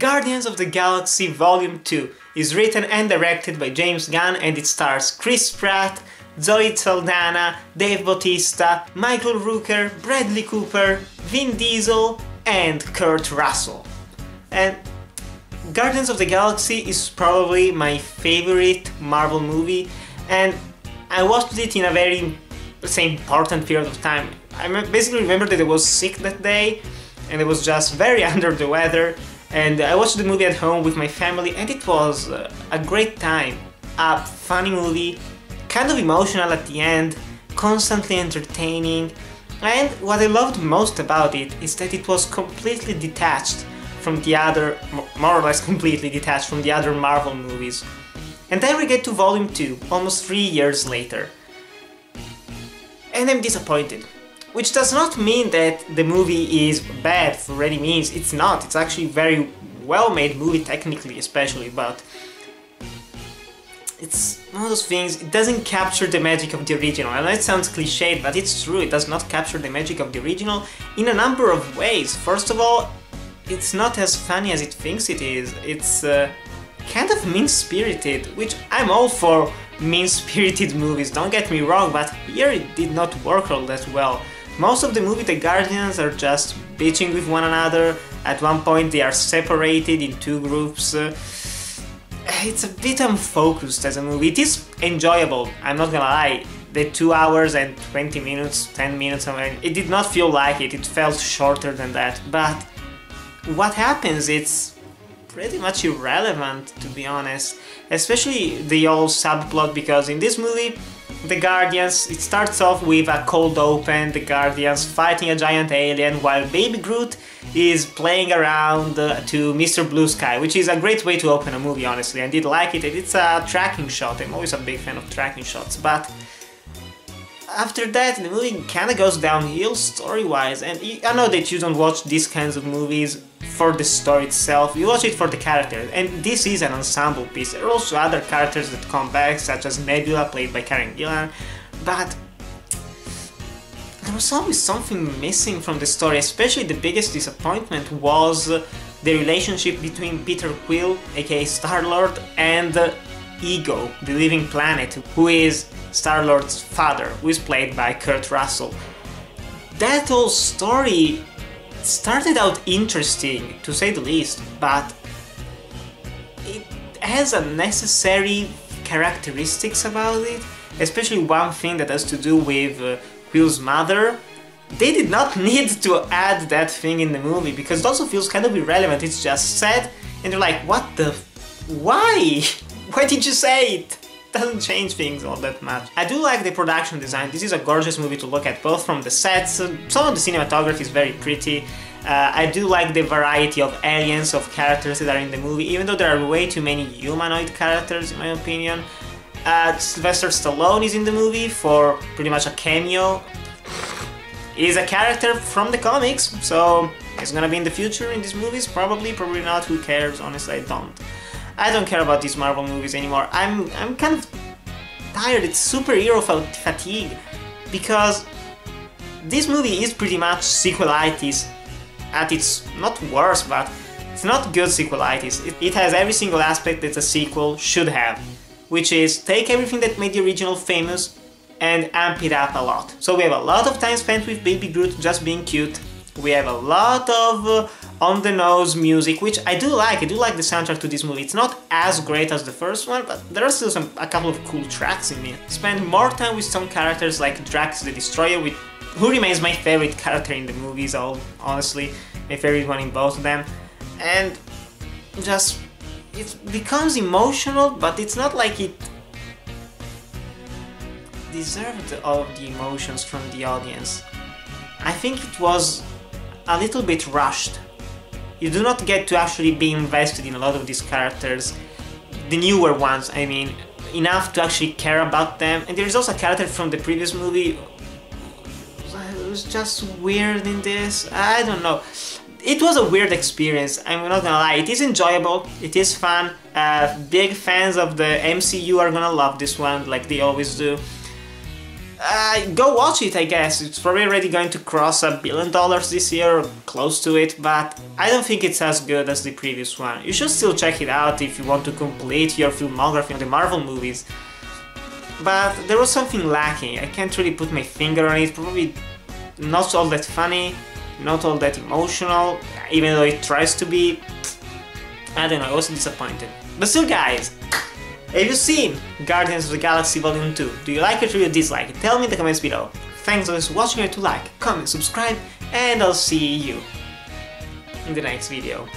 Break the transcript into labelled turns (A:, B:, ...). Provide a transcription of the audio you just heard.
A: Guardians of the Galaxy Volume 2 is written and directed by James Gunn, and it stars Chris Pratt, Zoe Saldana, Dave Bautista, Michael Rooker, Bradley Cooper, Vin Diesel and Kurt Russell. And Guardians of the Galaxy is probably my favorite Marvel movie, and I watched it in a very, let's say, important period of time. I basically remember that I was sick that day and I was just very under the weather, and I watched the movie at home with my family, and it was a great time. A funny movie, kind of emotional at the end, constantly entertaining, and what I loved most about it is that it was completely detached from the other, more or less completely detached from the other Marvel movies. And then we get to Volume 2, almost 3 years later. And I'm disappointed. Which does not mean that the movie is bad for any means, it's not. It's actually a very well-made movie, technically especially, but it's one of those things, it doesn't capture the magic of the original. I know it sounds cliched, but it's true, it does not capture the magic of the original in a number of ways. First of all, it's not as funny as it thinks it is. It's kind of mean-spirited, which I'm all for mean-spirited movies, don't get me wrong, but here it did not work all that well. Most of the movie, the Guardians are just bitching with one another. At one point they are separated in two groups. It's a bit unfocused as a movie. It is enjoyable, I'm not gonna lie. The 2 hours and 20 minutes, 10 minutes, it did not feel like it, it felt shorter than that. But what happens, it's pretty much irrelevant, to be honest. Especially the whole subplot, because in this movie, the Guardians, it starts off with a cold open, the Guardians fighting a giant alien while Baby Groot is playing around to Mr. Blue Sky, which is a great way to open a movie, honestly. I did like it, it's a tracking shot, I'm always a big fan of tracking shots, but after that the movie kinda goes downhill story-wise, and I know that you don't watch these kinds of movies for the story itself, you watch it for the characters, and this is an ensemble piece. There are also other characters that come back, such as Nebula, played by Karen Gillan, but there was always something missing from the story. Especially the biggest disappointment was the relationship between Peter Quill, aka Star-Lord, and Ego, the living planet, who is Star-Lord's father, who is played by Kurt Russell. That whole story started out interesting, to say the least, but it has unnecessary characteristics about it, especially one thing that has to do with Quill's mother. They did not need to add that thing in the movie, because it also feels kind of irrelevant. It's just said, and you're like, what the why? Why did you say it? Doesn't change things all that much. I do like the production design. This is a gorgeous movie to look at, both from the sets, some of the cinematography is very pretty. I do like the variety of aliens, of characters that are in the movie, even though there are way too many humanoid characters in my opinion. Sylvester Stallone is in the movie for pretty much a cameo. He's a character from the comics, so he's gonna be in the future in these movies, probably not, who cares, honestly I don't care about these Marvel movies anymore. I'm kind of tired, it's superhero fatigue, because this movie is pretty much sequelitis at its not worst, but it's not good sequelitis. It has every single aspect that a sequel should have, which is take everything that made the original famous and amp it up a lot. So we have a lot of time spent with Baby Groot just being cute. We have a lot of on-the-nose music, which I do like the soundtrack to this movie. It's not as great as the first one, but there are still a couple of cool tracks in it. Spend more time with some characters like Drax the Destroyer, who remains my favorite character in the movies, honestly, my favorite one in both of them. And just, it becomes emotional, but it's not like it deserved all of the emotions from the audience. I think it was a little bit rushed. You do not get to actually be invested in a lot of these characters, the newer ones, I mean, enough to actually care about them. And there is also a character from the previous movie who was just weird in this, I don't know. It was a weird experience, I'm not gonna lie. It is enjoyable, it is fun, big fans of the MCU are gonna love this one, like they always do. Go watch it, I guess. It's probably already going to cross $1 billion this year, or close to it, but I don't think it's as good as the previous one. You should still check it out if you want to complete your filmography on the Marvel movies. But there was something lacking. I can't really put my finger on it. Probably not all that funny, not all that emotional, even though it tries to be. I don't know, I was disappointed. But still, guys, have you seen Guardians of the Galaxy Volume 2? Do you like it or you dislike it? Tell me in the comments below. Thanks for watching, to like, comment, subscribe, and I'll see you in the next video.